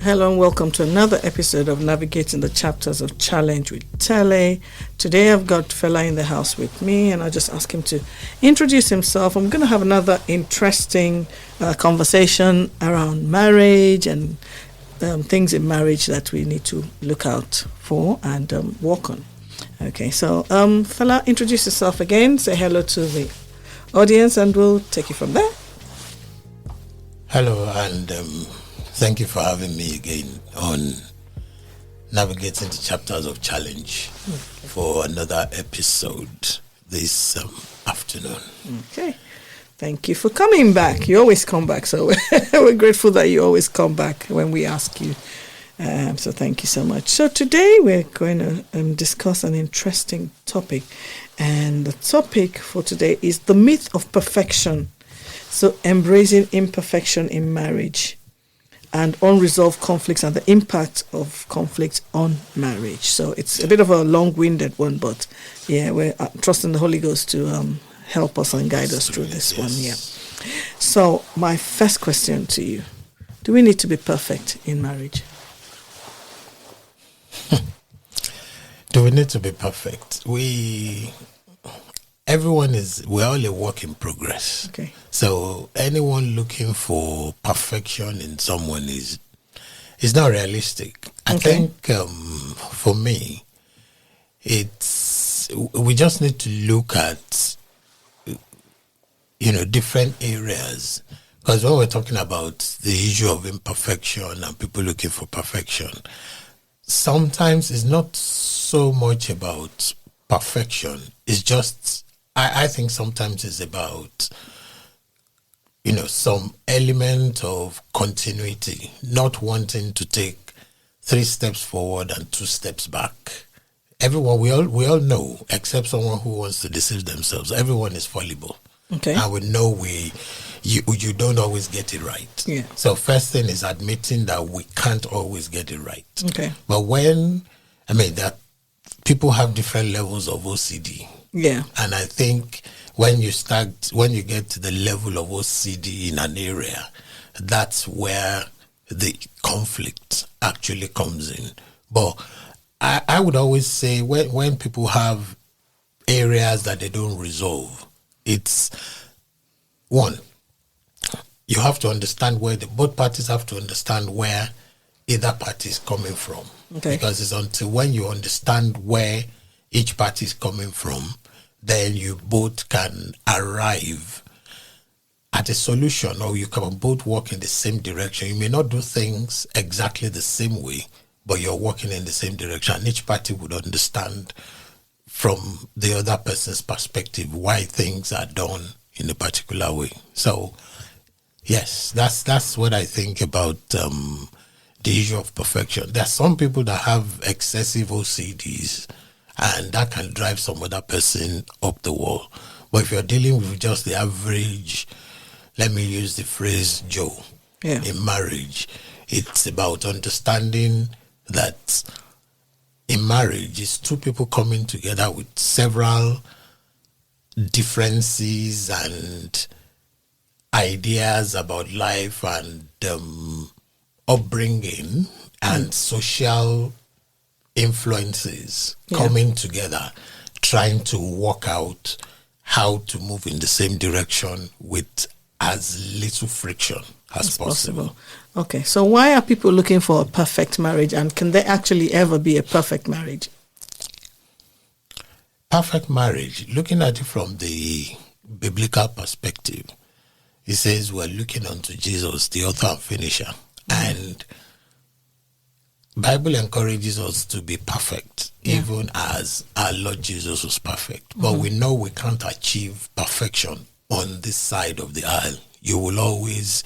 Hello and welcome to another episode of Navigating the Chapters of Challenge with Tele. Today I've got Fela in the house with me and I'll just ask him to introduce himself. I'm going to have another interesting conversation around marriage and things in marriage that we need to look out for and work on. Okay, so Fela, introduce yourself again. Say hello to the audience and we'll take it from there. Hello and thank you for having me again on Navigating the Chapters of Challenge for another episode this afternoon. Okay. Thank you for coming back. You always come back, so we're grateful that you always come back when we ask you. So thank you so much. So today we're going to discuss an interesting topic. And the topic for today is the myth of perfection. So embracing imperfection in marriage and unresolved conflicts and the impact of conflict on marriage. So it's a bit of a long-winded one, but yeah, we're trusting the Holy Ghost to help us and guide us through this one. Yeah. So my first question to you, do we need to be perfect in marriage? Do we need to be perfect? We're all a work in progress. Okay. So anyone looking for perfection in someone is not realistic. I think for me, we just need to look at different areas, because when we're talking about the issue of imperfection and people looking for perfection, sometimes it's not so much about perfection. It's just I think sometimes it's about some element of continuity, not wanting to take 3 steps forward and 2 steps back. Everyone, we all know, except someone who wants to deceive themselves, everyone is fallible. Okay. And we know you don't always get it right. Yeah. So first thing is admitting that we can't always get it right. Okay. But that people have different levels of OCD. Yeah. And I think when you get to the level of OCD in an area, that's where the conflict actually comes in. But I would always say when people have areas that they don't resolve, it's one, you have to understand both parties have to understand where either party is coming from. Okay. Because it's until when you understand where each party is coming from, then you both can arrive at a solution, or you can both work in the same direction. You may not do things exactly the same way, but you're working in the same direction. Each party would understand from the other person's perspective why things are done in a particular way. So, yes, that's what I think about the issue of perfection. There are some people that have excessive OCDs, and that can drive some other person up the wall. But if you're dealing with just the average, let me use the phrase Joe, in marriage, it's about understanding that in marriage, it's 2 people coming together with several differences and ideas about life and upbringing and social influences coming together, trying to work out how to move in the same direction with as little friction as possible. Okay, so why are people looking for a perfect marriage, and can there actually ever be a perfect marriage? Perfect marriage, looking at it from the biblical perspective, it says we're looking unto Jesus, the author and finisher. And Bible encourages us to be perfect, even as our Lord Jesus was perfect. But we know we can't achieve perfection on this side of the aisle. You will always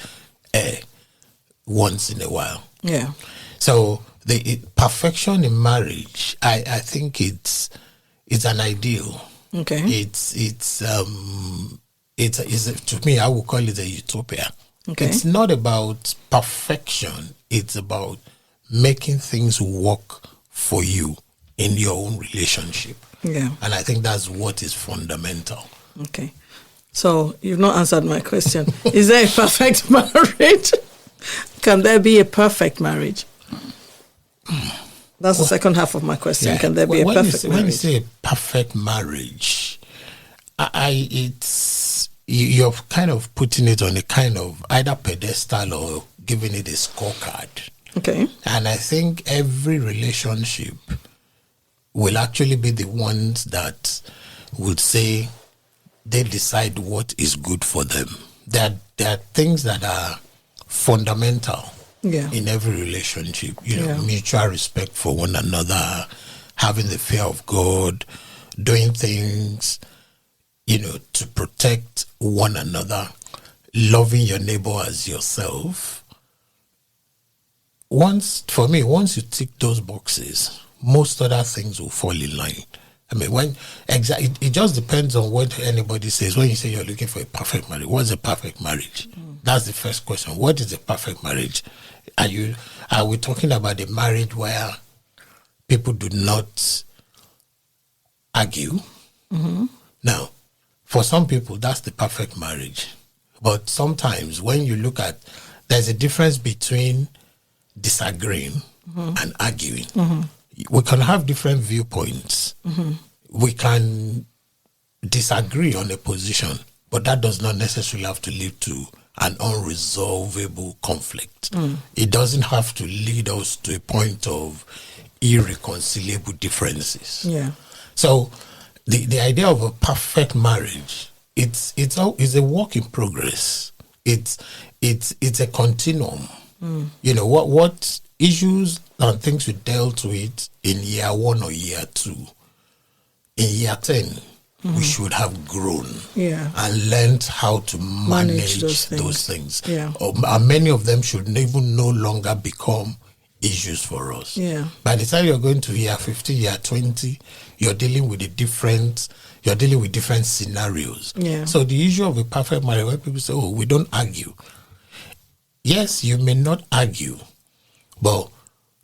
err once in a while. Yeah. So perfection in marriage, I think it's an ideal. Okay. It's to me, I would call it a utopia. Okay. It's not about perfection. It's about making things work for you in your own relationship. Yeah. And I think that's what is fundamental. Okay. So you've not answered my question. Is there a perfect marriage? Can there be a perfect marriage? That's the second half of my question. Yeah. Can there be a perfect marriage? When you say perfect marriage, you're kind of putting it on a kind of either pedestal or giving it a scorecard. Okay. And I think every relationship will actually be the ones that would say they decide what is good for them. There are things that are fundamental in every relationship. Mutual respect for one another, having the fear of God, doing things, to protect one another, loving your neighbor as yourself. Once you tick those boxes, most other things will fall in line. I mean, it just depends on what anybody says. When you say you're looking for a perfect marriage, what's a perfect marriage? That's the first question. What is a perfect marriage? Are we talking about a marriage where people do not argue? Mm-hmm. Now, for some people, that's the perfect marriage. But sometimes when you look at, there's a difference between disagreeing and arguing. Mm-hmm. We can have different viewpoints. Mm-hmm. We can disagree on a position, but that does not necessarily have to lead to an unresolvable conflict. It doesn't have to lead us to a point of irreconcilable differences. Yeah. So the idea of a perfect marriage, it's a work in progress. It's a continuum. What issues and things we dealt with in year 1 or year 2, in year 10, we should have grown and learned how to manage those things. Yeah. And many of them should even no longer become issues for us. Yeah. By the time you're going to year 15, year 20, you're dealing with different scenarios. Yeah. So the issue of a perfect marriage, when people say, we don't argue. Yes, you may not argue, but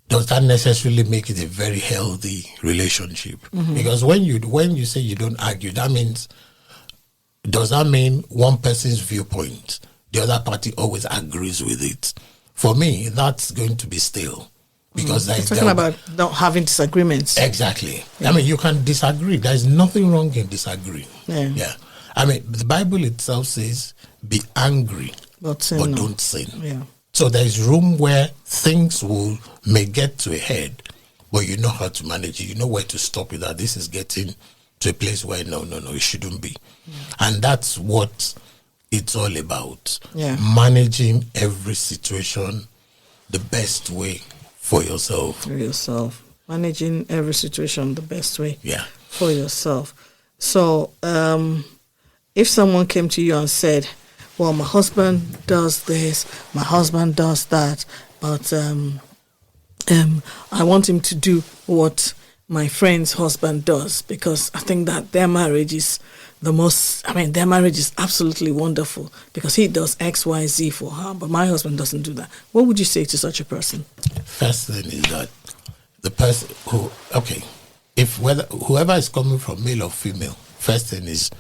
does that necessarily make it a very healthy relationship? Mm-hmm. Because when you say you don't argue, does that mean one person's viewpoint, the other party always agrees with it? For me, that's going to be stale. Because you're talking about not having disagreements. Exactly. Yeah. I mean, you can disagree. There's nothing wrong in disagreeing. Yeah. I mean, the Bible itself says, be angry, but don't sin. Yeah. So there is room where things may get to a head, but you know how to manage it. You know where to stop it. That this is getting to a place where no, it shouldn't be. Yeah. And that's what it's all about. Yeah. Managing every situation the best way for yourself. Managing every situation the best way for yourself. So if someone came to you and said, well, my husband does this, my husband does that, but I want him to do what my friend's husband does, because I think that their marriage is their marriage is absolutely wonderful because he does X, Y, Z for her, but my husband doesn't do that. What would you say to such a person? First thing is that the person whoever is coming from male or female, first thing is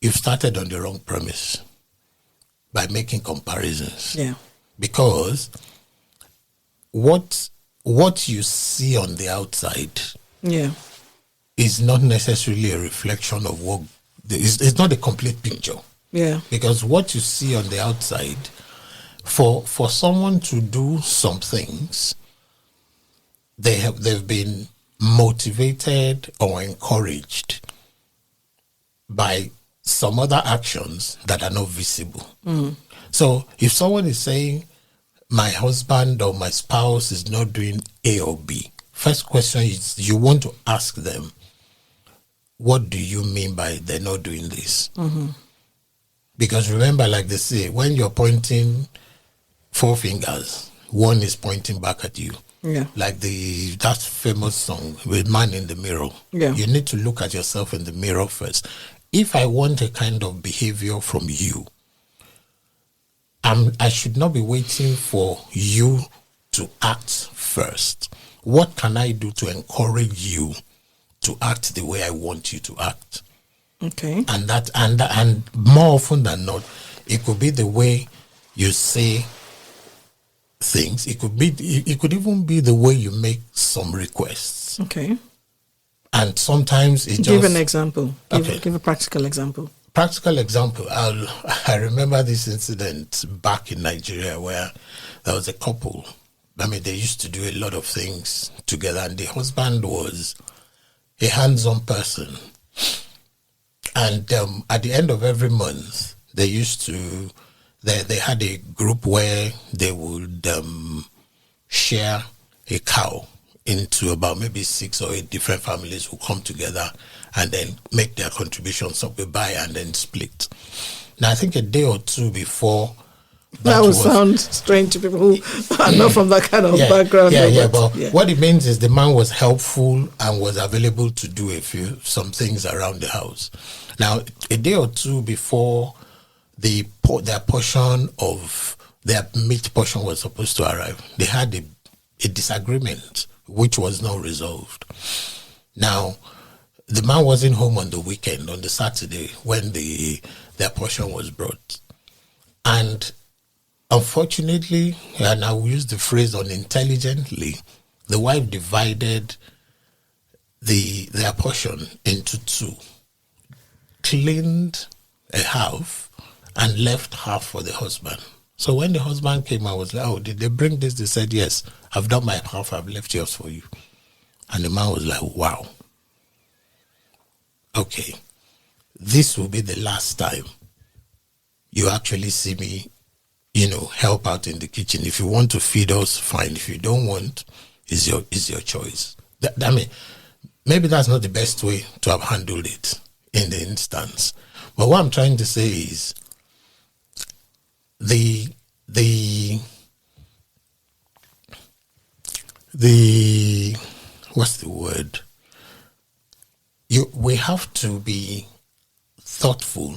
you've started on the wrong premise by making comparisons. Yeah. Because what you see on the outside is not necessarily a reflection of what it's not a complete picture. Yeah. Because what you see on the outside, for someone to do some things, they've been motivated or encouraged by some other actions that are not visible. So if someone is saying my husband or my spouse is not doing A or B, first question is you want to ask them, what do you mean by they're not doing this? Because remember, like they say, when you're pointing 4 fingers, one is pointing back at you. Yeah. Like that famous song with Man in the Mirror. Yeah. You need to look at yourself in the mirror first. If I want a kind of behavior from you, I should not be waiting for you to act first. What can I do to encourage you to act the way I want you to act? Okay. And more often than not, it could be the way you say things. It could even be the way you make some requests. Okay. And sometimes it Give just... an example. Give a practical example. Practical example. I remember this incident back in Nigeria where there was a couple. I mean, they used to do a lot of things together, and the husband was a hands-on person. And at the end of every month, they used to... They had a group where they would share a cow into about maybe 6 or 8 different families who come together and then make their contributions. So we buy and then split. Now, I think a day or two before... That would sound strange to people who are not from that kind of background. But what it means is the man was helpful and was available to do some things around the house. Now, a day or two before their portion of their meat portion was supposed to arrive, they had a disagreement which was not resolved. Now, the man wasn't home on the weekend, on the Saturday, when their portion was brought. And unfortunately, and I will use the phrase unintelligently, the wife divided their portion into 2, cleaned a half, and left half for the husband. So when the husband came, I was like, oh, did they bring this? They said, yes, I've done my half, I've left yours for you. And the man was like, wow. Okay, this will be the last time you actually see me, help out in the kitchen. If you want to feed us, fine. If you don't want, is your choice. I mean, maybe that's not the best way to have handled it in the instance. But what I'm trying to say is, the what's the word? We have to be thoughtful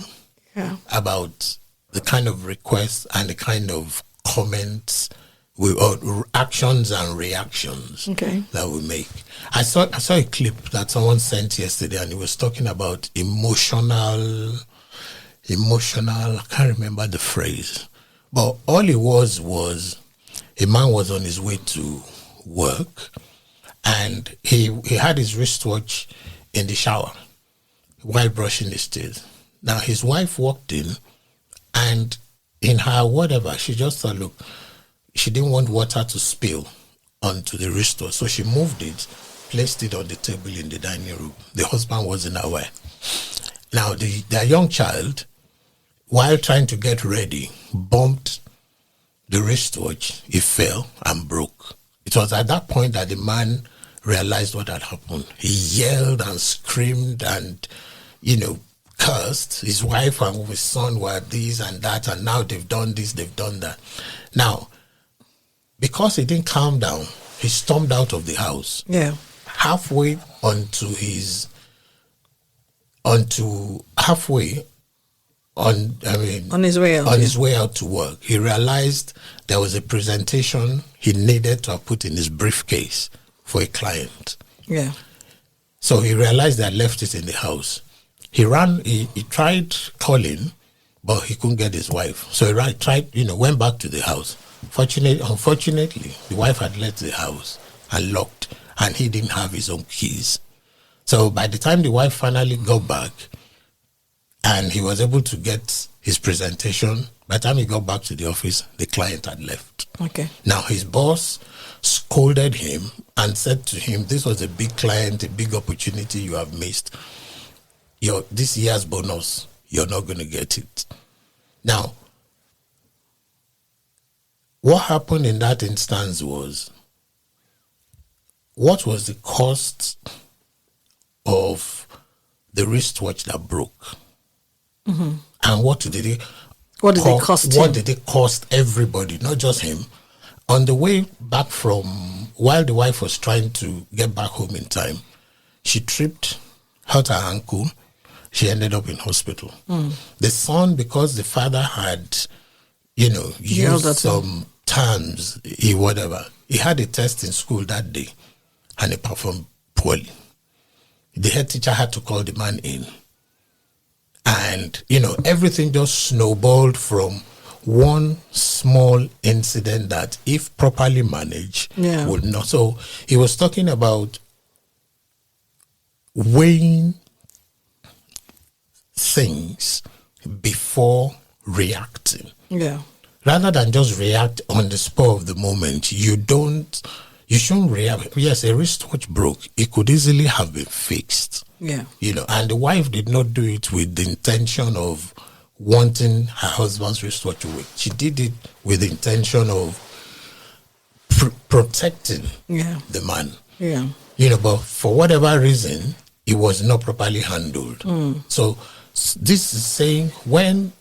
about the kind of requests and the kind of comments or actions and reactions that we make. I saw a clip that someone sent yesterday, and it was talking about emotional, I can't remember the phrase. But all it was a man was on his way to work, and he had his wristwatch in the shower while brushing his teeth. Now his wife walked in, and in her whatever, she just thought, look, she didn't want water to spill onto the wristwatch, so she moved it, placed it on the table in the dining room. The husband wasn't aware. Now their young child, while trying to get ready, bumped the wristwatch. It fell and broke. It was at that point that the man realized what had happened. He yelled and screamed and, cursed. His wife and his son were this and that, and now they've done this, they've done that. Now, because he didn't calm down, he stormed out of the house. Yeah. Halfway on his way out to work, he realized there was a presentation he needed to have put in his briefcase for a client. Yeah. So he realized that I left it in the house. He tried calling, but he couldn't get his wife. So he went back to the house. Unfortunately, the wife had left the house and locked, and he didn't have his own keys. So by the time the wife finally got back, and he was able to get his presentation, by the time he got back to the office, the client had left. Okay. Now his boss scolded him and said to him, this was a big client, a big opportunity you have missed. This year's bonus, you're not going to get it. Now, what happened in that instance was, what was the cost of the wristwatch that broke? Mm-hmm. And what did it cost everybody, not just him? On the way back from while the wife was trying to get back home in time, she tripped, hurt her ankle. She ended up in hospital. The son, because the father had, used some terms, whatever, he had a test in school that day and he performed poorly. The head teacher had to call the man in. And, everything just snowballed from one small incident that, if properly managed, would not. So he was talking about weighing things before reacting. Yeah. Rather than just react on the spur of the moment, you shouldn't react. Yes, a wristwatch broke. It could easily have been fixed. Yeah. And the wife did not do it with the intention of wanting her husband's wristwatch to work. She did it with the intention of protecting the man. Yeah. But for whatever reason, it was not properly handled. So this is saying when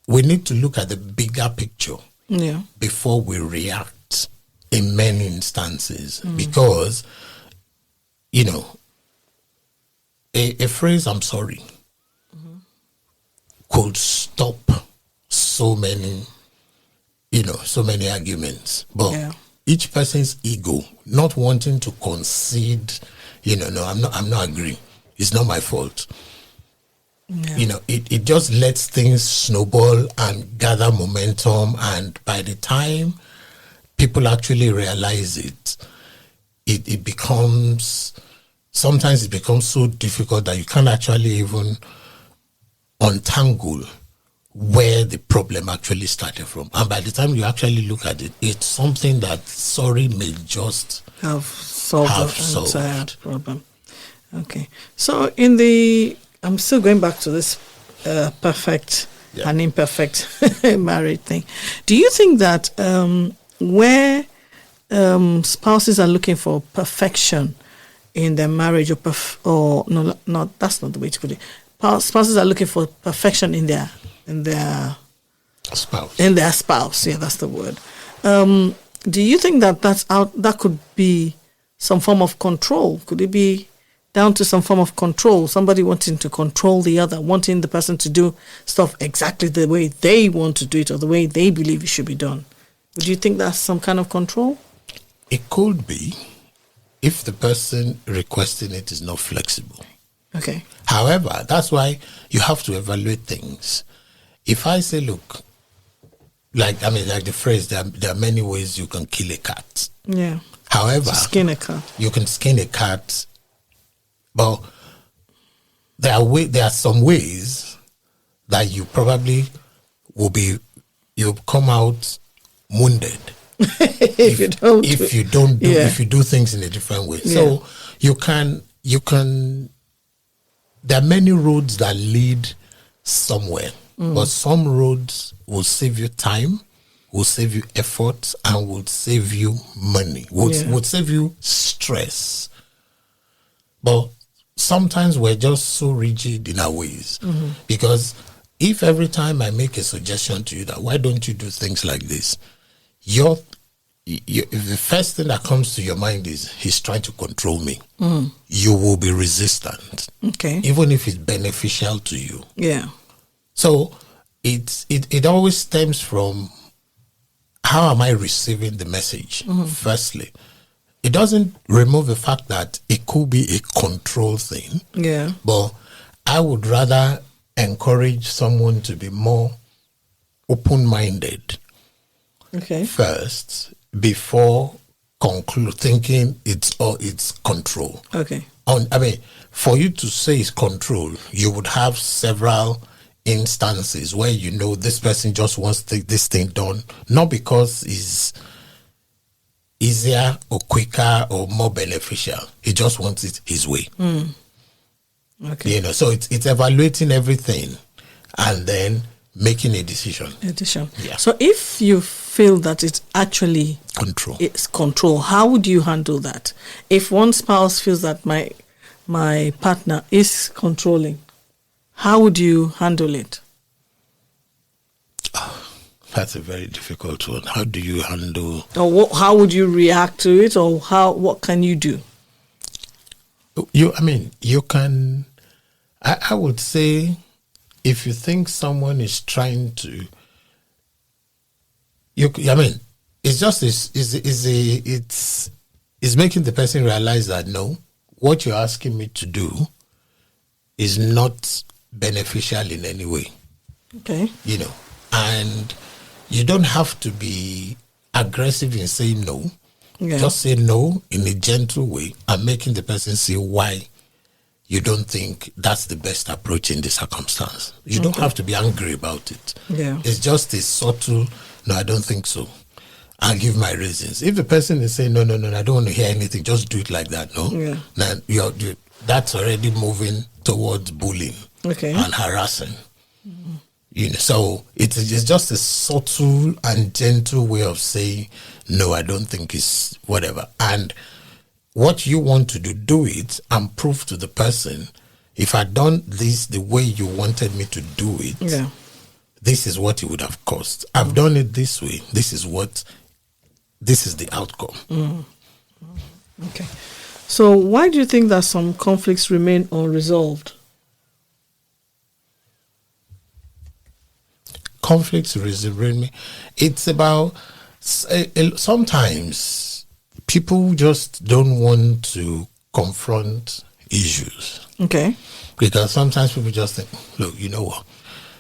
we need to look at the bigger picture before we react in many instances, because a phrase "I'm sorry" could stop so many arguments. But each person's ego, not wanting to concede, no, I'm not agreeing. It's not my fault. Yeah. It just lets things snowball and gather momentum, and by the time people actually realize it becomes so difficult that you can't actually even untangle where the problem actually started from. And by the time you actually look at it, it's something that sorry may just have solved the entire problem. Okay. So I'm still going back to this perfect and imperfect marriage thing. Do you think that where spouses are looking for perfection in their marriage, that's not the way to put it. Spouses are looking for perfection in their spouse. In their spouse, yeah, that's the word. Do you think that could be some form of control? Could it be down to some form of control? Somebody wanting to control the other, wanting the person to do stuff exactly the way they want to do it or the way they believe it should be done. Would you think that's some kind of control? It could be, if the person requesting it is not flexible. Okay. However, that's why you have to evaluate things. If I say, look, like the phrase, there are many ways you can kill a cat. Yeah. However, skin a cat. You can skin a cat, but there are some ways that you probably you'll come out wounded if you do things in a different way. So you can there are many roads that lead somewhere, but some roads will save you time, will save you effort, and will save you money, would save you stress. But sometimes we're just so rigid in our ways, because if every time I make a suggestion to you that why don't you do things like this, the first thing that comes to your mind is he's trying to control me. You will be resistant, okay, even if it's beneficial to you. Yeah. So it always stems from how am I receiving the message. Firstly, it doesn't remove the fact that it could be a control thing. Yeah. But I would rather encourage someone to be more open-minded. Okay. First, before thinking it's control. Okay. For you to say it's control, you would have several instances where this person just wants to take this thing done, not because it's easier or quicker or more beneficial. He just wants it his way. Okay. So it's evaluating everything and then making a decision. Yeah. So if you feel that it's actually control, how would you handle that? If one spouse feels that my partner is controlling, how would you handle it? That's a very difficult one. How do you handle? Or how would you react to it, or what can you do? You can. I would say, if you think someone is trying to, it's just it's making the person realize that no, what you're asking me to do is not beneficial in any way. Okay. And you don't have to be aggressive in saying no. Yeah. Just say no in a gentle way and making the person see why you don't think that's the best approach in the circumstance. You don't have to be angry about it. Yeah. It's just a subtle, no, I don't think so. I'll give my reasons. If the person is saying, no, I don't want to hear anything, just do it like that, no? Yeah. Then that's already moving towards bullying and harassing. So it's just a subtle and gentle way of saying, no, I don't think it's whatever. And what you want to do it and prove to the person, if I'd done this the way you wanted me to do it, this is what it would have cost. I've done it this way. This is the outcome. Okay. So why do you think that some conflicts remain unresolved? Conflicts remain. It's about sometimes people just don't want to confront issues. Okay. Because sometimes people just think, look, you know what?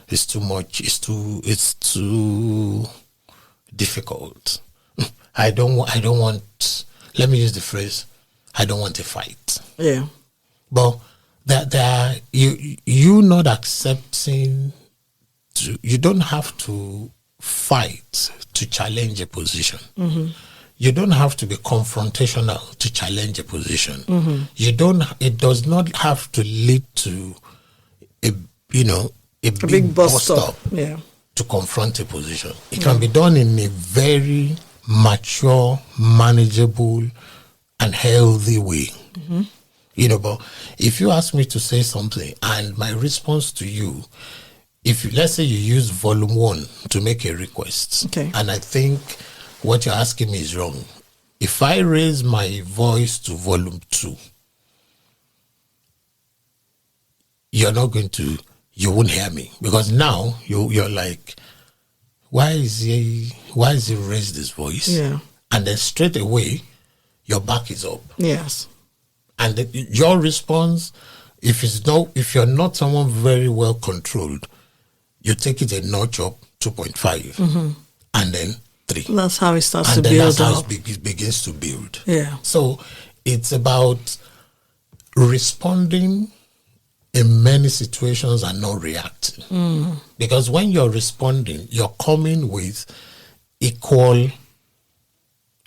It's too much. It's too difficult. I don't want. Let me use the phrase. I don't want a fight. Yeah. But that you not accepting. You don't have to fight to challenge a position. Mm-hmm. You don't have to be confrontational to challenge a position. Mm-hmm. It does not have to lead to a big bust up to confront a position. It can be done in a very mature, manageable, and healthy way. Mm-hmm. But if you ask me to say something and my response to you, let's say you use volume 1 to make a request, and I think what you're asking me is wrong. If I raise my voice to volume 2, you won't hear me, because now you're like, why is he raised his voice? Yeah. And then straight away, your back is up. Yes. And your response, if you're not someone very well controlled, you take it a notch up, 2.5, and then 3. That's how it starts to build up. And then that's how it begins to build. Yeah. So it's about responding in many situations and not reacting. Mm. Because when you're responding, you're coming with equal.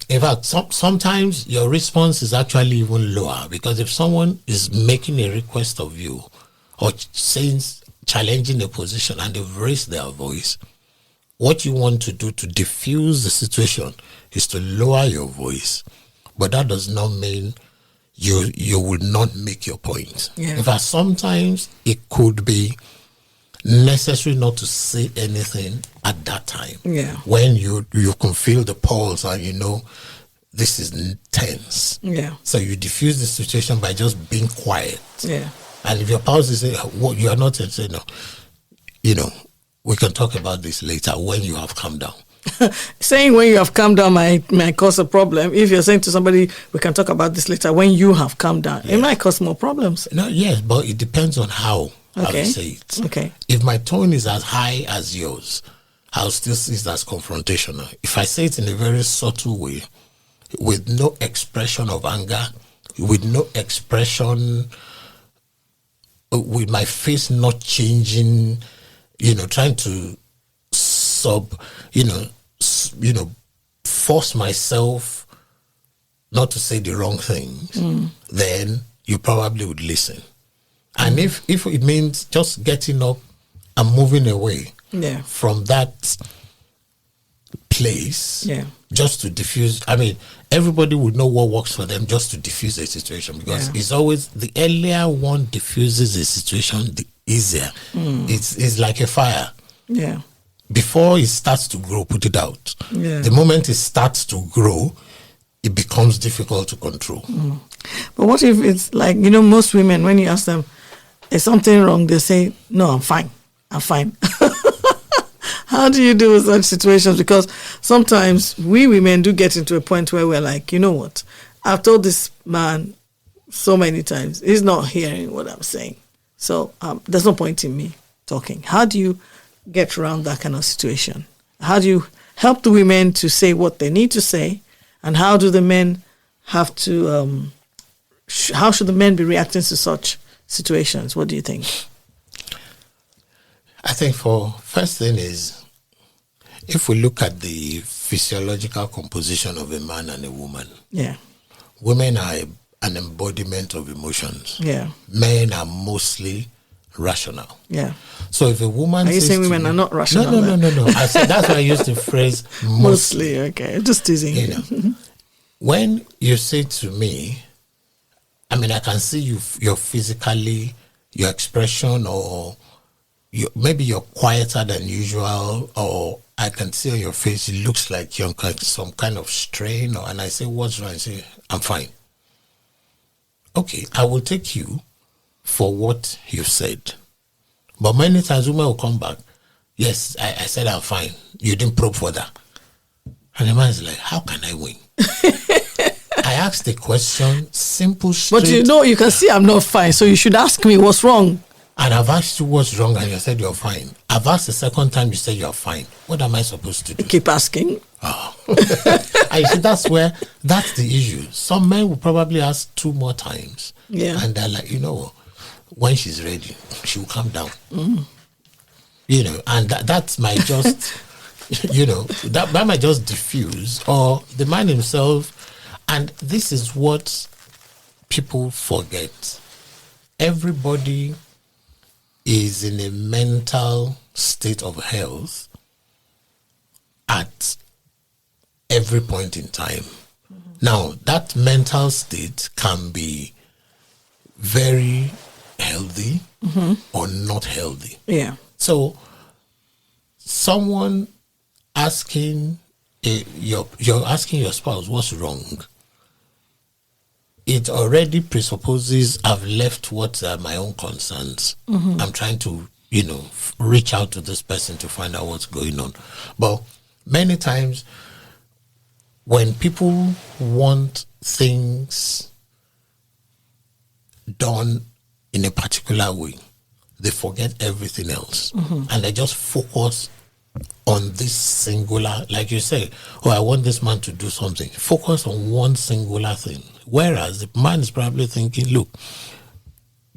In fact, sometimes your response is actually even lower, because if someone is making a request of you or challenging a position and they've raised their voice, what you want to do to diffuse the situation is to lower your voice. But that does not mean you will not make your point. Yeah. In fact, sometimes it could be necessary not to say anything at that time. Yeah. When you can feel the pulse and this is tense. Yeah. So you diffuse the situation by just being quiet. Yeah. And if your pulse is saying, well, you are not saying, no, we can talk about this later when you have calmed down. Saying when you have calmed down might cause a problem. If you're saying to somebody, we can talk about this later when you have calmed down, it might cause more problems. No, yes, but it depends on how I say it. Okay. If my tone is as high as yours, I'll still see it as confrontational. If I say it in a very subtle way, with no expression of anger, with no expression, with my face not changing, trying to force myself not to say the wrong things, then you probably would listen. And if it means just getting up and moving away from that place, just to diffuse, everybody would know what works for them just to diffuse a situation, because it's always the earlier one diffuses a situation, the easier. It's like a fire. Yeah. before it starts to grow, put it out. Yeah. The moment it starts to grow, it becomes difficult to control. But what if it's like, most women, when you ask them, is something wrong? They say, no, I'm fine. I'm fine. How do you deal with such situations? Because sometimes we women do get into a point where we're like, you know what? I've told this man so many times, he's not hearing what I'm saying. So there's no point in me talking. How do you get around that kind of situation? How do you help the women to say what they need to say? And how do the men have to, how should the men be reacting to such situations? What do you think? I think first thing is, if we look at the physiological composition of a man and a woman, Yeah. women are an embodiment of emotions. Yeah. Men are mostly rational. Yeah. So if a woman Are you says saying to women you- are not rational? No. I said that's why I used the phrase mostly. Mostly, okay. Just teasing. You know, when you say to me, I mean, I can see you're physically, your expression, or maybe you're quieter than usual, or I can see on your face it looks like you're some kind of strain, and I say, what's wrong? I say, I'm fine. Okay, I will take you for what you said. But many times women will come back, yes, I said I'm fine. You didn't probe for that. And the man is like, how can I win? I asked the question, simple, straight. But you can see I'm not fine, so you should ask me what's wrong. And I've asked you what's wrong, and you said you're fine. I've asked the second time, you said you're fine. What am I supposed to do? Keep asking. Oh. I see that's the issue. Some men will probably ask 2 more times. Yeah. And they're like, when she's ready, she will come down. And that might just, that might just diffuse, or the man himself. And this is what people forget. Everybody is in a mental state of health at every point in time. Now, that mental state can be very healthy or not healthy. Yeah. So, someone asking, you're asking your spouse, what's wrong? It already presupposes I've left what are my own concerns. I'm trying to, reach out to this person to find out what's going on. But many times when people want things done in a particular way, they forget everything else. And they just focus on this singular, like you say, I want this man to do something. Focus on one singular thing. Whereas the man is probably thinking, look,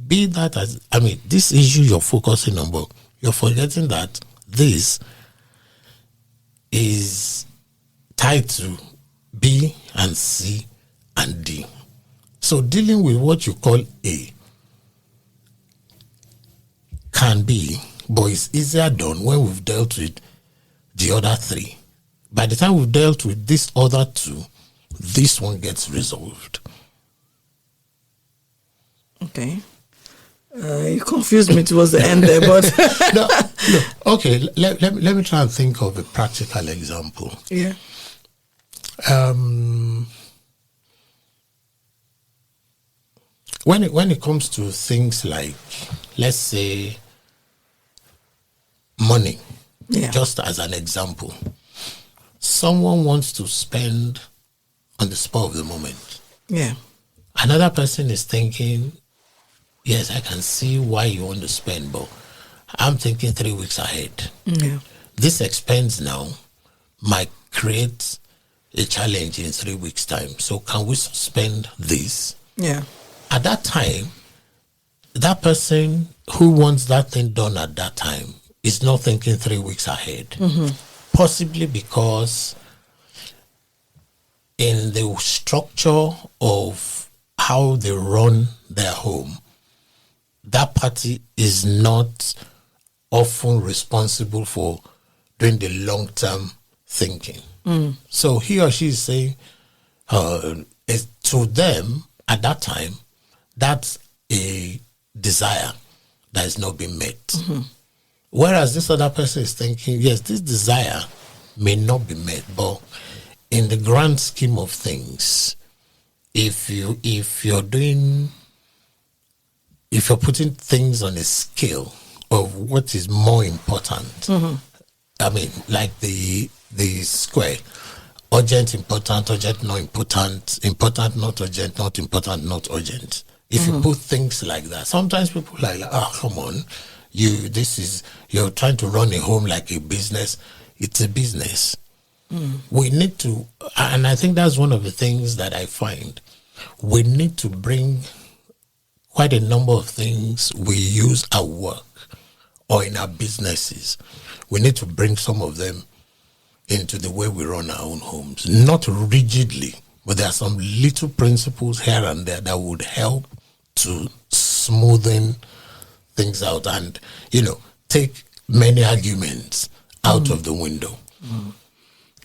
be that as, this issue you're focusing on, but you're forgetting that this is tied to B and C and D. So dealing with what you call A can be, but it's easier done when we've dealt with the other 3. By the time we've dealt with this other 2, this one gets resolved. Okay. You confused me towards the end there, but... no. Okay, let me try and think of a practical example. Yeah. When it comes to things like, let's say, money, just as an example, someone wants to spend on the spur of the moment. Yeah. Another person is thinking, yes, I can see why you want to spend, but I'm thinking 3 weeks ahead. Yeah. This expense now might create a challenge in 3 weeks' time. So can we suspend this? Yeah. At that time, that person who wants that thing done at that time is not thinking 3 weeks ahead. Possibly because in the structure of how they run their home, that party is not often responsible for doing the long-term thinking. So he or she is saying, to them, at that time, that's a desire that has not been met. Whereas this other person is thinking, yes, this desire may not be met, but in the grand scheme of things, if you're putting things on a scale of what is more important, I mean, like the square, urgent, important, urgent, not important, important, not urgent, not important, not urgent. If you put things like that, sometimes people are like, oh, come on, you're trying to run a home like a business. It's a business. We need to, and I think that's one of the things that I find, we need to bring quite a number of things we use at work or in our businesses. We need to bring some of them into the way we run our own homes. Not rigidly, but there are some little principles here and there that would help to smoothen things out and, take many arguments out of the window.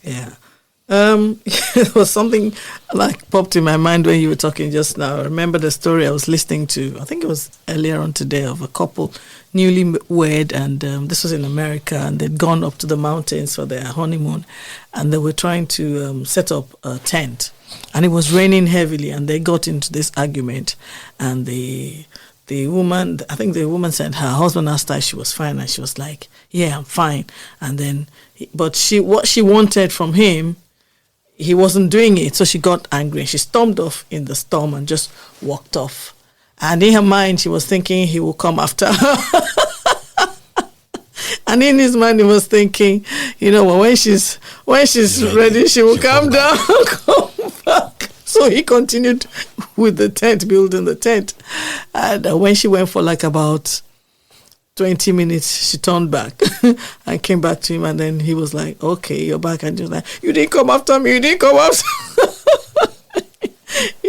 Yeah. There was something like popped in my mind when you were talking just now. I remember the story I was listening to, I think it was earlier on today, of a couple newly wed, and this was in America, and they'd gone up to the mountains for their honeymoon, and they were trying to set up a tent, and it was raining heavily, and they got into this argument, and the woman, I think the woman said her husband asked her if she was fine, and she was like, yeah, I'm fine. And then, but what she wanted from him, he wasn't doing it, so she got angry. She stormed off in the storm and just walked off. And in her mind, she was thinking he will come after her. And in his mind, he was thinking, when she's ready, she will come down, come back. So he continued with the tent, building the tent. And when she went for like about 20 minutes, she turned back and came back to him. And then he was like, okay, you're back. And he was like, you didn't come after me. You didn't come after me.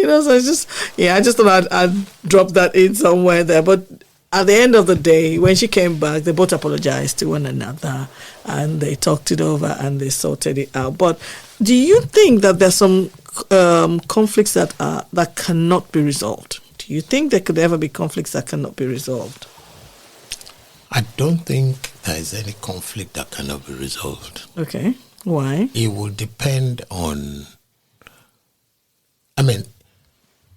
So I just thought I'd drop that in somewhere there. But at the end of the day, when she came back, they both apologized to one another and they talked it over and they sorted it out. But do you think that there's some conflicts that cannot be resolved? Do you think there could ever be conflicts that cannot be resolved? I don't think there is any conflict that cannot be resolved. Okay. Why? It will depend on,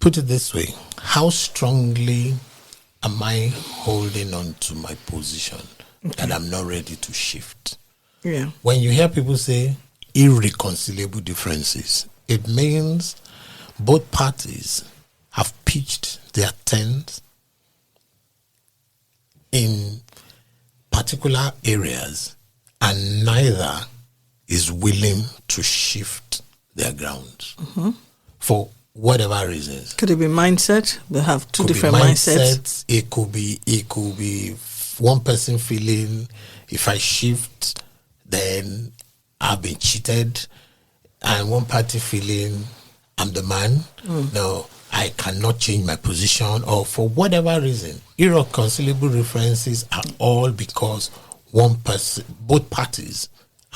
put it this way, how strongly am I holding on to my position that I'm not ready to shift? Yeah. When you hear people say irreconcilable differences, it means both parties have pitched their tent in particular areas and neither is willing to shift their grounds for whatever reasons. Could it be mindset? They have two different mindsets. It could be one person feeling, if I shift, then I've been cheated, and one party feeling, I'm the man. No, I cannot change my position, or for whatever reason. Irreconcilable differences are all because both parties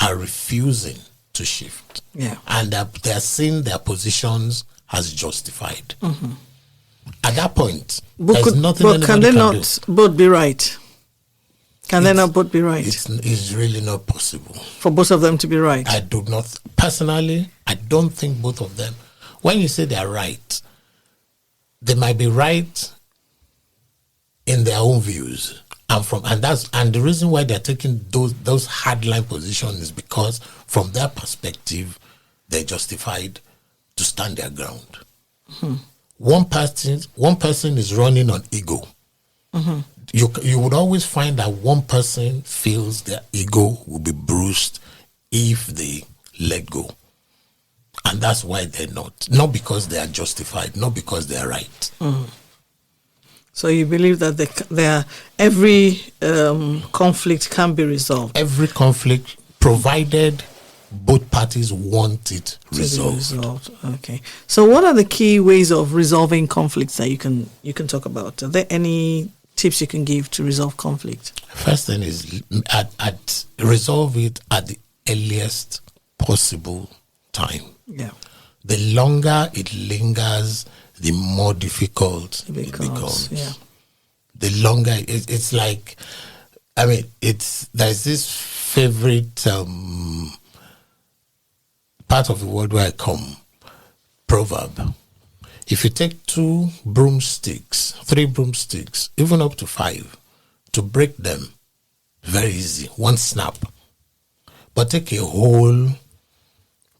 are refusing to shift. Yeah. And they're seeing their positions as justified. At that point, there's nothing anybody can do. But can they not both be right? Can they not both be right? It's really not possible. For both of them to be right? Personally, I don't think both of them. When you say they're right, they might be right in their own views. And the reason why they're taking those hardline positions is because from their perspective, they're justified to stand their ground. One person is running on ego. You would always find that one person feels their ego will be bruised if they let go. And that's why they're not because they are justified, not because they are right. So you believe that every conflict can be resolved? Every conflict, provided both parties want it resolved. Okay. So what are the key ways of resolving conflicts that you can talk about? Are there any tips you can give to resolve conflict? First thing is resolve it at the earliest possible time. Yeah. The longer it lingers, the more difficult it becomes. Yeah. The longer it's like I mean, there's this favorite part of the world where I come, proverb. If you take 3 broomsticks, even up to 5, to break them, very easy, one snap. But take a whole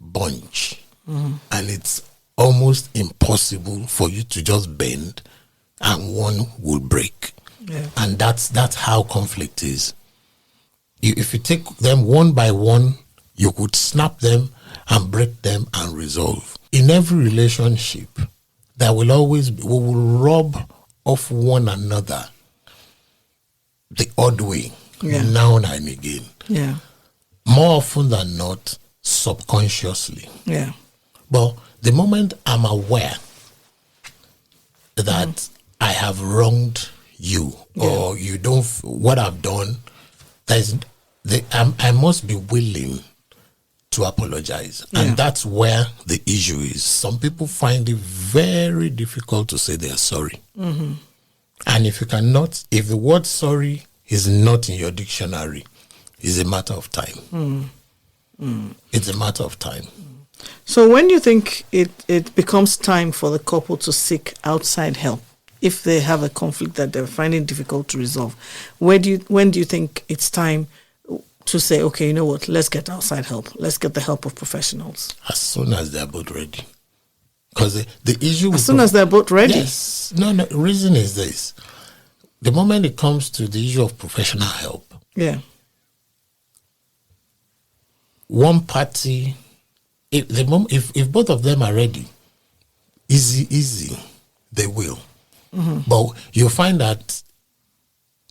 bunch, and it's almost impossible for you to just bend, and one will break. Yeah. And that's how conflict is. If you take them one by one, you could snap them and break them and resolve. In every relationship, there will always be, we will rub off one another the odd way, now and again. Yeah. More often than not, subconsciously. Yeah. But the moment I'm aware that I have wronged you, or you don't, what I've done, I must be willing to apologize. And that's where the issue is. Some people find it very difficult to say they are sorry. And if the word sorry is not in your dictionary, it's a matter of time. It's a matter of time. So when do you think it becomes time for the couple to seek outside help if they have a conflict that they're finding difficult to resolve? When do you think it's time to say, okay, you know what, let's get outside help. Let's get the help of professionals. As soon as they're both ready. Because the issue... As soon as they're both ready? Yes. No, the reason is this. The moment it comes to the issue of professional help, one party, if both of them are ready, easy, they will. But you'll find that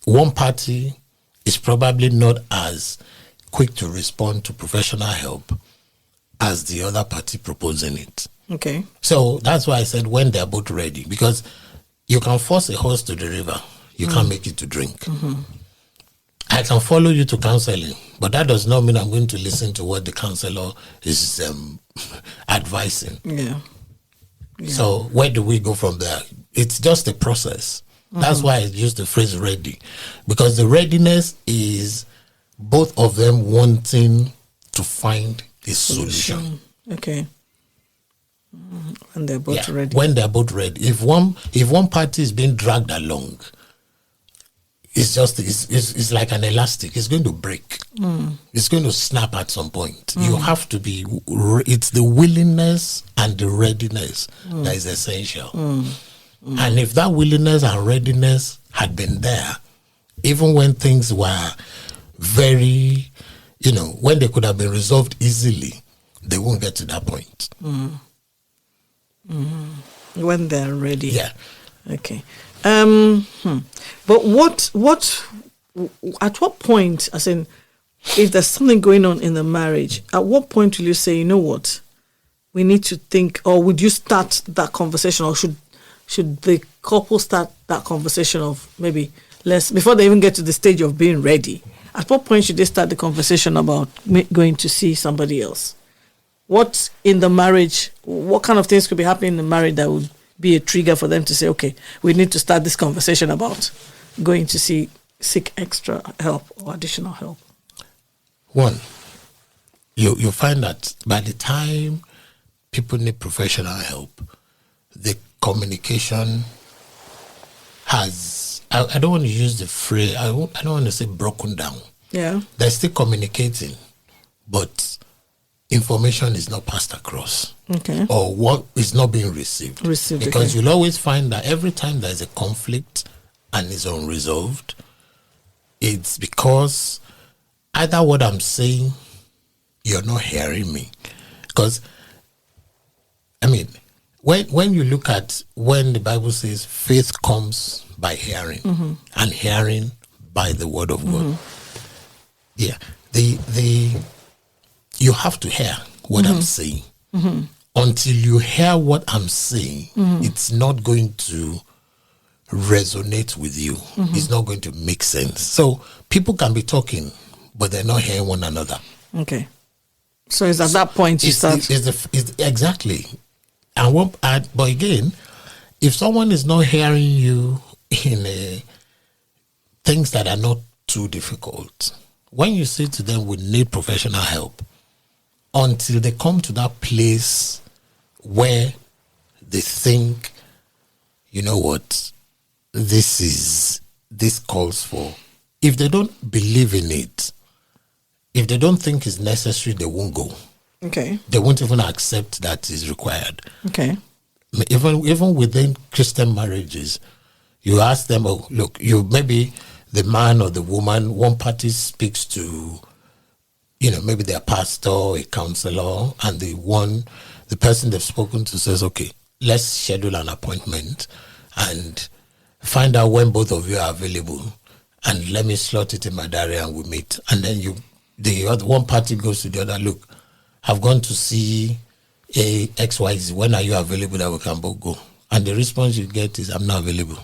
one party is probably not as quick to respond to professional help as the other party proposing it. Okay. So that's why I said when they're both ready, because you can force a horse to the river, you can't make it to drink. I can follow you to counseling, but that does not mean I'm going to listen to what the counselor is advising. Yeah. So where do we go from there? It's just a process. That's why I use the phrase ready, because the readiness is both of them wanting to find a solution. Okay. And they're both ready. When they're both ready. If one party is being dragged along, it's like an elastic. It's going to break. It's going to snap at some point. You have to be. It's the willingness and the readiness that is essential. And if that willingness and readiness had been there, even when things were very, when they could have been resolved easily, they won't get to that point. When they're ready. Yeah. Okay. But at what point, as in, if there's something going on in the marriage, at what point will you say, you know what, we need to think, or would you start that conversation, or should the couple start that conversation of maybe before they even get to the stage of being ready? At what point should they start the conversation about going to see somebody else? What in the marriage, what kind of things could be happening in the marriage that would be a trigger for them to say, okay, we need to start this conversation about going to seek extra help or additional help? One, you find that by the time people need professional help, the communication has, I don't want to use the phrase, I don't want to say broken down. Yeah. They're still communicating, but information is not passed across. Okay. Or what is not being received. Because you'll always find that every time there's a conflict and it's unresolved, it's because either what I'm saying, you're not hearing me. Because, when you look at when the Bible says faith comes by hearing, and hearing by the word of God. Yeah. You have to hear what I'm saying. Until you hear what I'm saying, it's not going to resonate with you. It's not going to make sense. So people can be talking, but they're not hearing one another. Okay. So it's at that point you start. Exactly. But again, if someone is not hearing you in things that are not too difficult. When you say to them, we need professional help, until they come to that place where they think, you know what, this calls for. If they don't believe in it, if they don't think it's necessary, they won't go. Okay. They won't even accept that is required. Okay. Even within Christian marriages, you ask them, oh, look, you maybe the man or the woman, one party speaks to, maybe their pastor, a counselor, and the person they've spoken to says, okay, let's schedule an appointment and find out when both of you are available, and let me slot it in my diary and we meet. And then the other one party goes to the other, look, I've gone to see a XYZ. When are you available that we can both go? And the response you get is, I'm not available.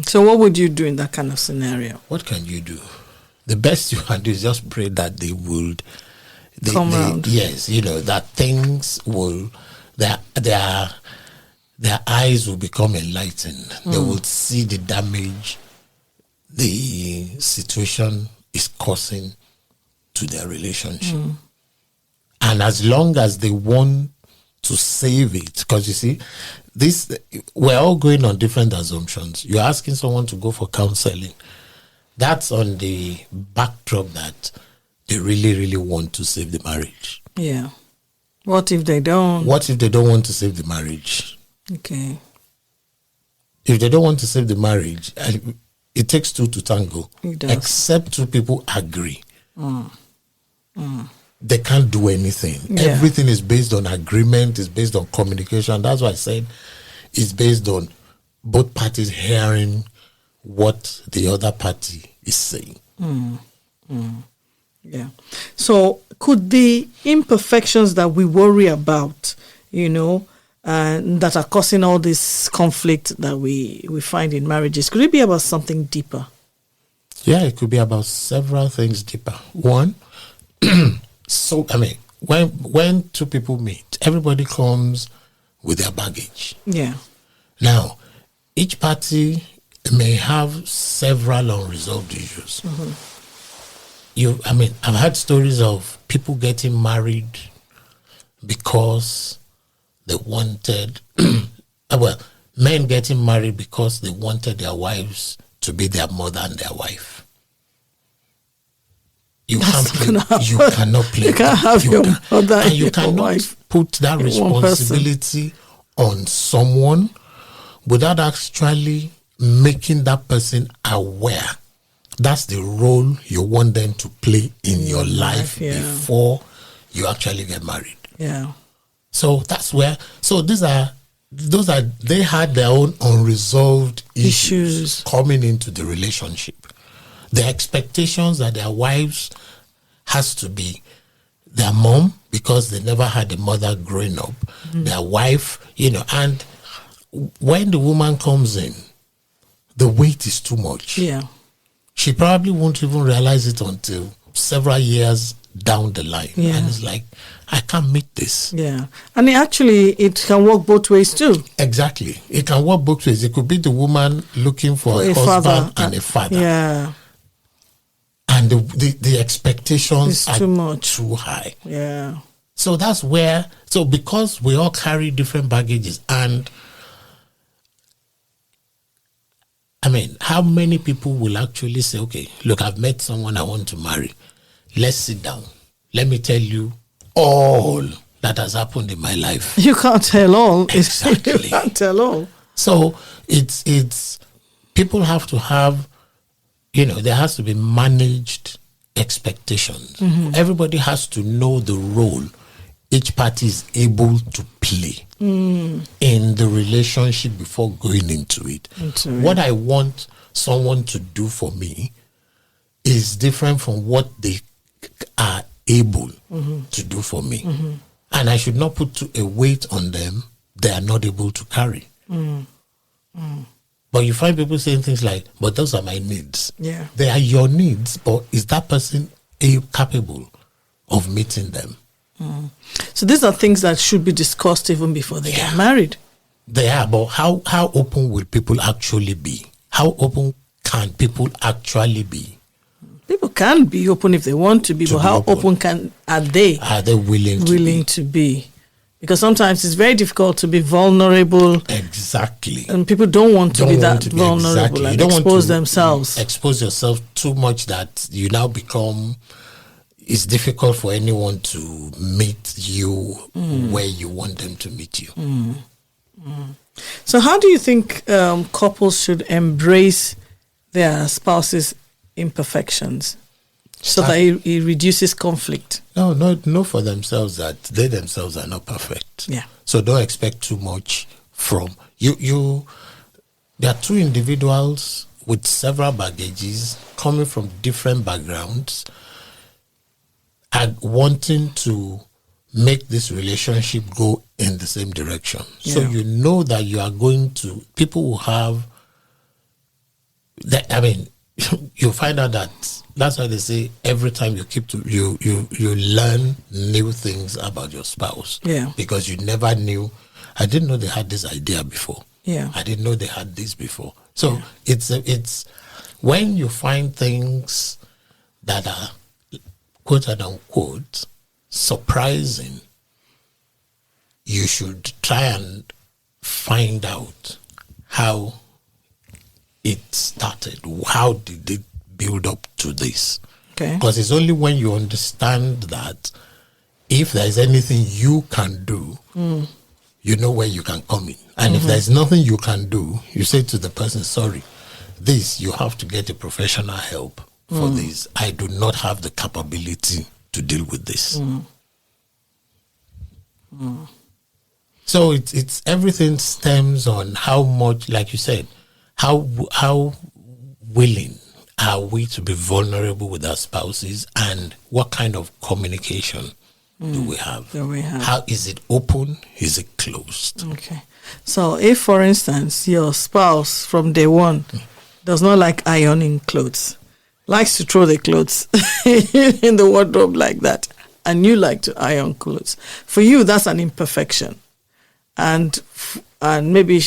So what would you do in that kind of scenario? What can you do? The best you can do is just pray that they would come around. Yes, that things will, their eyes will become enlightened. They will see the damage the situation is causing to their relationship. And as long as they want to save it, because you see, we're all going on different assumptions. You're asking someone to go for counseling. That's on the backdrop that they really, really want to save the marriage. Yeah. What if they don't? What if they don't want to save the marriage? Okay. If they don't want to save the marriage, it takes two to tango. It does. Except two people agree. They can't do anything. Yeah. Everything is based on agreement, is based on communication. That's why I said it's based on both parties hearing what the other party is saying. Yeah. So could the imperfections that we worry about, that are causing all this conflict that we find in marriages, could it be about something deeper? Yeah, it could be about several things deeper. One, when two people meet, everybody comes with their baggage. Yeah. Now, each party may have several unresolved issues. I've had stories of people getting married because they wanted, men getting married because they wanted their wives to be their mother and their wife. You cannot play. You can't have your mother and you your cannot wife put that responsibility on someone without actually making that person aware. That's the role you want them to play in your life before you actually get married. Yeah. So that's where. So they had their own unresolved issues coming into the relationship. The expectations that their wives has to be their mom because they never had a mother growing up, their wife, and when the woman comes in, the weight is too much. Yeah. She probably won't even realize it until several years down the line. Yeah. And it's like, I can't meet this. Yeah. And it can work both ways too. Exactly. It can work both ways. It could be the woman looking for a husband and a father. Yeah. And the expectations are too high. Yeah. So that's where, because we all carry different baggages, and how many people will actually say, okay, look, I've met someone I want to marry. Let's sit down. Let me tell you all that has happened in my life. You can't tell all. Exactly. You can't tell all. So it's people have to have, there has to be managed expectations. Everybody has to know the role each party is able to play in the relationship before going into it. What I want someone to do for me is different from what they are able to do for me. And I should not put a weight on them they are not able to carry. But you find people saying things like, but those are my needs. Yeah. They are your needs, but is that person capable of meeting them? So these are things that should be discussed even before they get married. They are, but how open will people actually be? How open can people actually be? People can be open if they want to be, but how open are they? Are they willing to be? Because sometimes it's very difficult to be vulnerable. Exactly. And people don't want to be that vulnerable and expose themselves. Expose yourself too much that you now become, it's difficult for anyone to meet you where you want them to meet you. So how do you think couples should embrace their spouse's imperfections so that it reduces conflict? No, for themselves, that they themselves are not perfect. Yeah. So don't expect too much from you. There are two individuals with several baggages coming from different backgrounds and wanting to make this relationship go in the same direction. Yeah. So you know that you are going to, people will have that, I mean, you find out that's why they say every time you keep to you learn new things about your spouse. Yeah. Because you never knew. I didn't know they had this idea before. Yeah. I didn't know they had this before. So it's when you find things that are quote unquote surprising, you should try and find out how it started. How did it build up to this? Okay. Because it's only when you understand that if there's anything you can do, you know where you can come in. And if there's nothing you can do, you say to the person, sorry, this, you have to get a professional help for this. I do not have the capability to deal with this. So it's everything stems on how much, like you said, how willing are we to be vulnerable with our spouses, and what kind of communication do we have? How is it open? Is it closed? Okay. So if, for instance, your spouse from day one does not like ironing clothes, likes to throw the clothes in the wardrobe like that, and you like to iron clothes, for you that's an imperfection. And maybe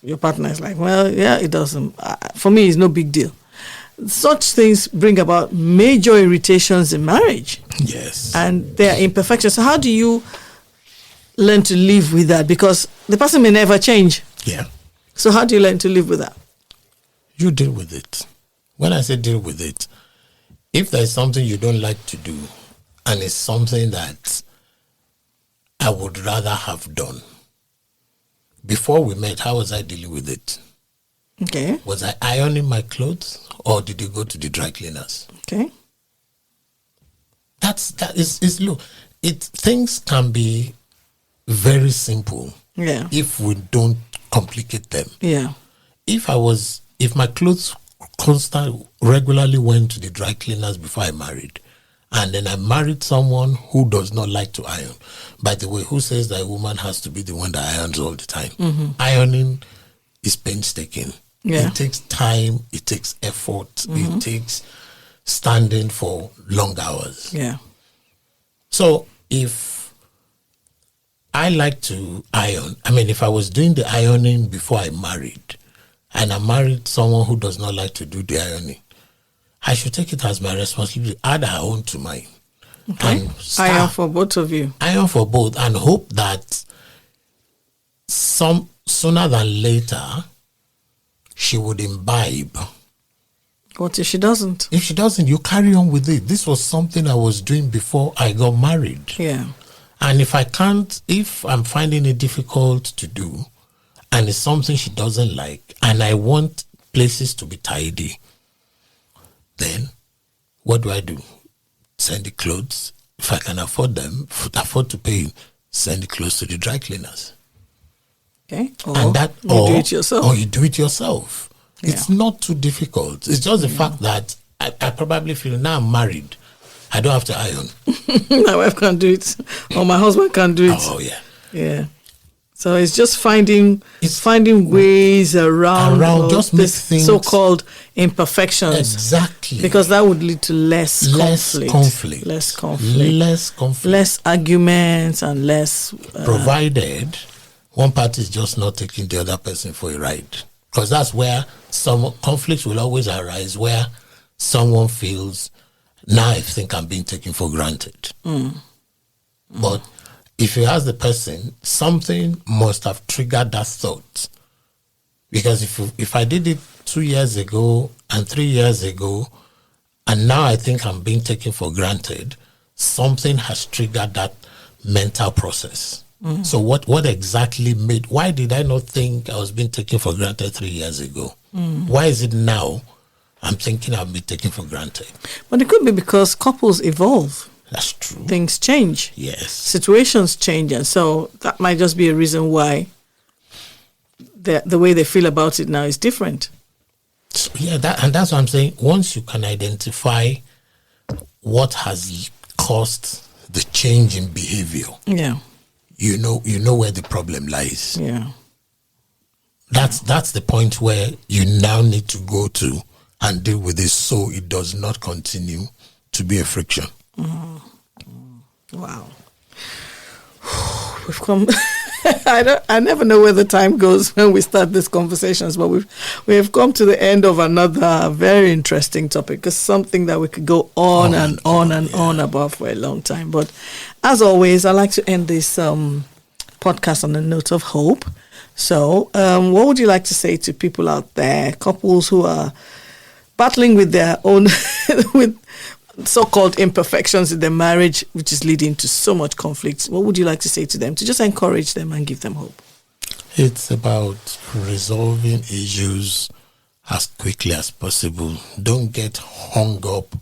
your partner is like, well, yeah, it doesn't. For me, it's no big deal. Such things bring about major irritations in marriage. Yes. And they are imperfections. So how do you learn to live with that? Because the person may never change. Yeah. So how do you learn to live with that? You deal with it. When I say deal with it, if there's something you don't like to do, and it's something that I would rather have done, before we met, how was I dealing with it? Okay. Was I ironing my clothes, or did you go to the dry cleaners? Okay. Look, things can be very simple. Yeah. If we don't complicate them. Yeah. If my clothes regularly went to the dry cleaners before I married, and then I married someone who does not like to iron. By the way, who says that a woman has to be the one that irons all the time? Ironing is painstaking. Yeah. It takes time, it takes effort, it takes standing for long hours. Yeah. So if I like to iron, if I was doing the ironing before I married, and I married someone who does not like to do the ironing, I should take it as my responsibility, add her own to mine. Okay. And iron for both of you. Iron for both, and hope that sooner than later, she would imbibe. What if she doesn't? If she doesn't, you carry on with it. This was something I was doing before I got married. Yeah. And if I'm finding it difficult to do, and it's something she doesn't like, and I want places to be tidy, then what do? Send the clothes. If I can afford them, afford to pay, send the clothes to the dry cleaners. Okay. Or you do it yourself. Or you do it yourself. Yeah. It's not too difficult. It's just the fact that I probably feel now I'm married, I don't have to iron. My wife can't do it, or my husband can't do it. Oh yeah. Yeah. So it's just finding ways around just this things, so-called imperfections. Exactly. Because that would lead to less conflict. Less arguments, and less... provided one party is just not taking the other person for a ride. Because that's where some conflicts will always arise where someone feels, now I think I'm being taken for granted. But if you ask the person, something must have triggered that thought. Because if I did it 2 years ago and 3 years ago, and now I think I'm being taken for granted, something has triggered that mental process. So what exactly why did I not think I was being taken for granted 3 years ago? Why is it now I'm thinking I'll be taken for granted? But it could be because couples evolve. That's true. Things change. Yes. Situations change. And so that might just be a reason why the way they feel about it now is different. So, yeah, that's what I'm saying. Once you can identify what has caused the change in behavior, you know where the problem lies. Yeah. That's the point where you now need to go to and deal with this so it does not continue to be a friction. Wow. We've come I never know where the time goes when we start these conversations, but we have come to the end of another very interesting topic. It's something that we could go on and on about for a long time. But as always, I like to end this podcast on a note of hope. So what would you like to say to people out there, couples who are battling with their own with so-called imperfections in their marriage, which is leading to so much conflict? What would you like to say to them to just encourage them and give them hope? It's about resolving issues as quickly as possible. Don't get hung up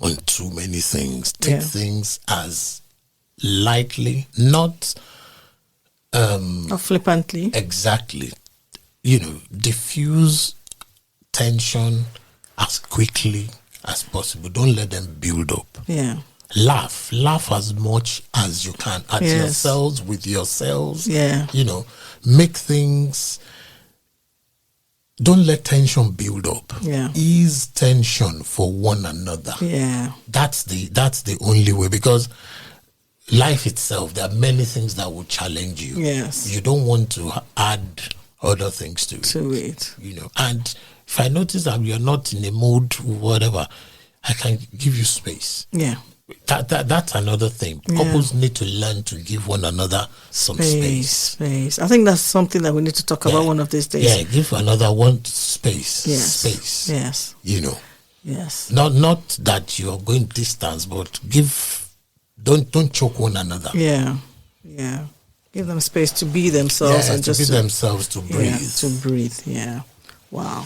on too many things. Take things as lightly, not or flippantly. Exactly. Diffuse tension as quickly as possible. Don't let them build up. Yeah. Laugh as much as you can at yourselves, with yourselves. Yeah. Make things. Don't let tension build up. Yeah. Ease tension for one another. Yeah. That's the only way, because life itself, there are many things that will challenge you. Yes. You don't want to add other things to it. And if I notice that you're not in a mood, whatever, I can give you space. Yeah. That's another thing. Couples need to learn to give one another some space. I think that's something that we need to talk about one of these days. Yeah, give another one space. Yes. Space. Yes. Yes. Not that you're going distance, but don't choke one another. Yeah. Yeah. Give them space to be themselves and just be themselves, to breathe. Yeah, to breathe. Yeah. Wow.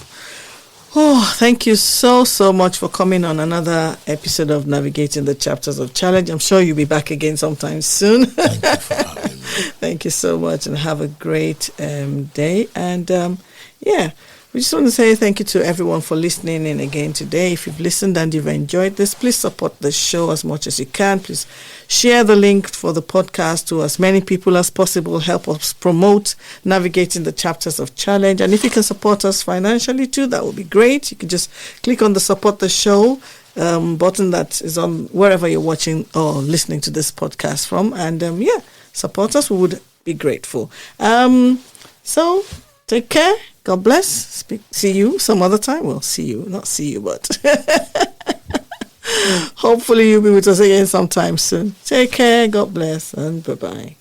Oh, thank you so much for coming on another episode of Navigating the Chapters of Challenge. I'm sure you'll be back again sometime soon. Thank you for having me. Thank you so much, and have a great day. And we just want to say thank you to everyone for listening in again today. If you've listened and you've enjoyed this, please support the show as much as you can. Please share the link for the podcast to as many people as possible. Help us promote Navigating the Chapters of Challenge. And if you can support us financially too, that would be great. You can just click on the support the show button that is on wherever you're watching or listening to this podcast from. And support us. We would be grateful. So take care. God bless. See you some other time. Well, see you. Not see you, but hopefully you'll be with us again sometime soon. Take care. God bless. And bye-bye.